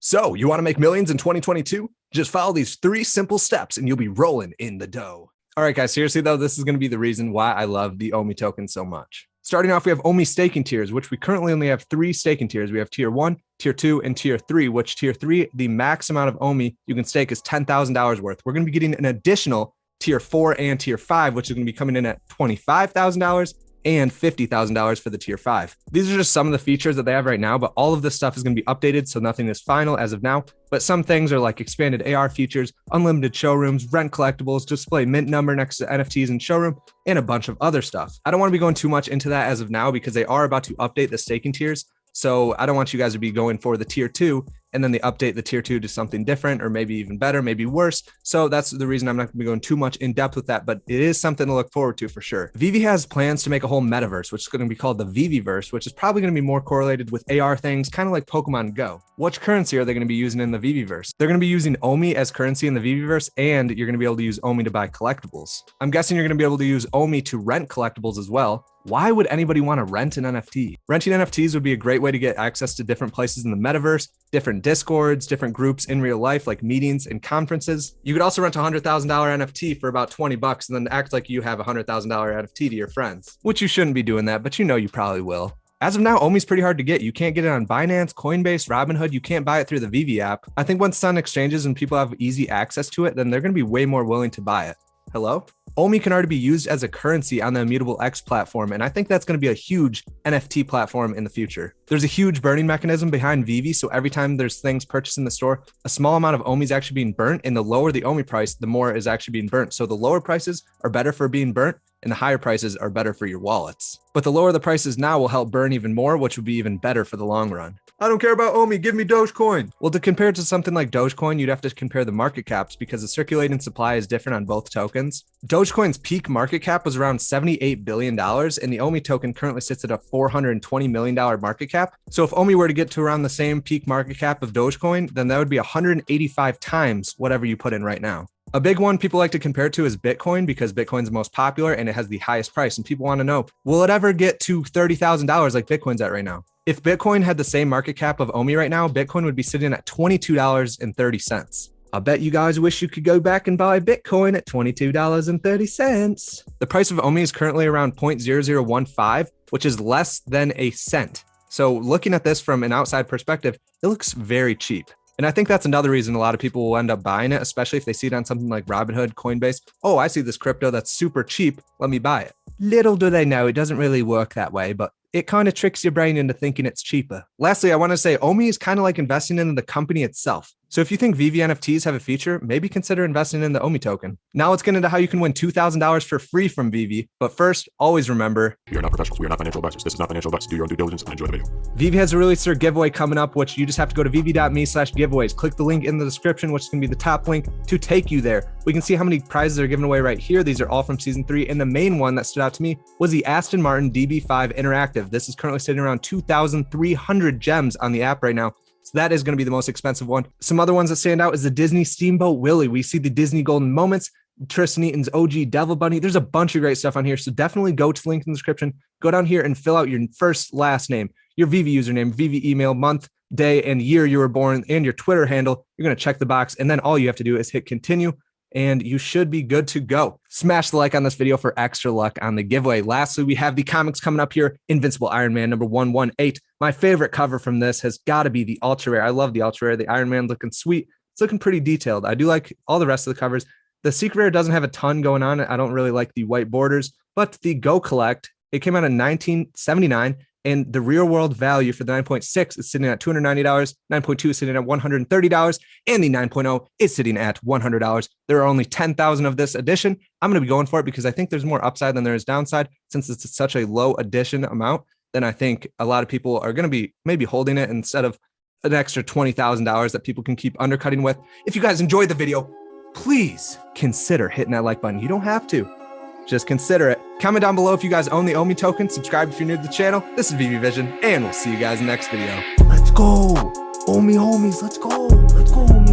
So you want to make millions in 2022? Just follow these 3 simple steps and you'll be rolling in the dough. All right, guys, seriously though, this is going to be the reason why I love the OMI token so much. Starting off, we have OMI staking tiers, which we currently only have 3 staking tiers. We have tier 1, tier 2, and tier 3, which tier 3, the max amount of OMI you can stake is $10,000 worth. We're going to be getting an additional tier 4 and tier 5, which is going to be coming in at $25,000 and $50,000 for the tier 5. These are just some of the features that they have right now, but all of this stuff is going to be updated, so nothing is final as of now. But some things are like expanded AR features, unlimited showrooms, rent collectibles, display mint number next to NFTs in showroom, and a bunch of other stuff. I don't want to be going too much into that as of now because they are about to update the staking tiers. So I don't want you guys to be going for the tier 2 and then they update the tier 2 to something different or maybe even better, maybe worse. So that's the reason I'm not going to be going too much in depth with that, but it is something to look forward to for sure. VEVE has plans to make a whole metaverse, which is going to be called the VEVEverse, which is probably going to be more correlated with AR things, kind of like Pokemon Go. Which currency are they going to be using in the VEVEverse? They're going to be using OMI as currency in the VEVEverse, and you're going to be able to use OMI to buy collectibles. I'm guessing you're going to be able to use OMI to rent collectibles as well. Why would anybody want to rent an NFT? Renting NFTs would be a great way to get access to different places in the metaverse, different discords, different groups in real life, like meetings and conferences. You could also rent a $100,000 NFT for about 20 bucks and then act like you have a $100,000 NFT to your friends, which you shouldn't be doing that, but you know you probably will. As of now, OMI's pretty hard to get. You can't get it on Binance, Coinbase, Robinhood. You can't buy it through the VEVE app. I think once it's on exchanges and people have easy access to it, then they're going to be way more willing to buy it. Hello? OMI can already be used as a currency on the Immutable X platform, and I think that's going to be a huge NFT platform in the future. There's a huge burning mechanism behind VEVE, so every time there's things purchased in the store, a small amount of OMI is actually being burnt, and the lower the OMI price, the more is actually being burnt. So the lower prices are better for being burnt, and the higher prices are better for your wallets. But the lower the prices now will help burn even more, which would be even better for the long run. I don't care about OMI, give me Dogecoin. Well, to compare it to something like Dogecoin, you'd have to compare the market caps because the circulating supply is different on both tokens. Dogecoin's peak market cap was around $78 billion, and the OMI token currently sits at a $420 million market cap. So if OMI were to get to around the same peak market cap of Dogecoin, then that would be 185 times whatever you put in right now. A big one people like to compare it to is Bitcoin because Bitcoin's the most popular and it has the highest price. And people want to know, will it ever get to $30,000 like Bitcoin's at right now? If Bitcoin had the same market cap of OMI right now, Bitcoin would be sitting at $22.30. I bet you guys wish you could go back and buy Bitcoin at $22.30. The price of OMI is currently around 0.0015, which is less than a cent. So looking at this from an outside perspective, it looks very cheap. And I think that's another reason a lot of people will end up buying it, especially if they see it on something like Robinhood, Coinbase. Oh, I see this crypto that's super cheap. Let me buy it. Little do they know, it doesn't really work that way, but it kind of tricks your brain into thinking it's cheaper. Lastly, I want to say OMI is kind of like investing in the company itself. So if you think VEVE NFTs have a future, maybe consider investing in the OMI token. Now let's get into how you can win $2,000 for free from VEVE. But first, always remember, we are not professionals. We are not financial advisors. This is not financial advice. Do your own due diligence and enjoy the video. VEVE has a release their giveaway coming up, which you just have to go to veve.me/giveaways. Click the link in the description, which is going to be the top link to take you there. We can see how many prizes are given away right here. These are all from season 3. And the main one that stood out to me was the Aston Martin DB5 Interactive. This is currently sitting around 2,300 gems on the app right now. So that is going to be the most expensive one. Some other ones that stand out is the Disney Steamboat Willie. We see the Disney Golden Moments, Tristan Eaton's OG Devil Bunny. There's a bunch of great stuff on here. So definitely go to the link in the description. Go down here and fill out your first, last name, your VEVE username, VEVE email, month, day, and year you were born, and your Twitter handle. You're going to check the box. And then all you have to do is hit continue. And you should be good to go. Smash the like on this video for extra luck on the giveaway. Lastly, we have the comics coming up here. Invincible Iron Man number 118. My favorite cover from this has got to be the ultra rare. I love the ultra rare. The Iron Man looking sweet. It's looking pretty detailed. I do like all the rest of the covers. The secret rare doesn't have a ton going on. I don't really like the white borders, but the Go Collect, it came out in 1979. And the real world value for the 9.6 is sitting at $290, 9.2 is sitting at $130, and the 9.0 is sitting at $100. There are only 10,000 of this edition. I'm going to be going for it because I think there's more upside than there is downside. Since it's such a low edition amount, then I think a lot of people are going to be maybe holding it instead of an extra $20,000 that people can keep undercutting with. If you guys enjoyed the video, please consider hitting that like button. You don't have to. Just consider it. Comment down below if you guys own the OMI token. Subscribe if you're new to the channel. This is VEVE Vision, and we'll see you guys next video. Let's go. OMI homies, let's go. Let's go, OMI.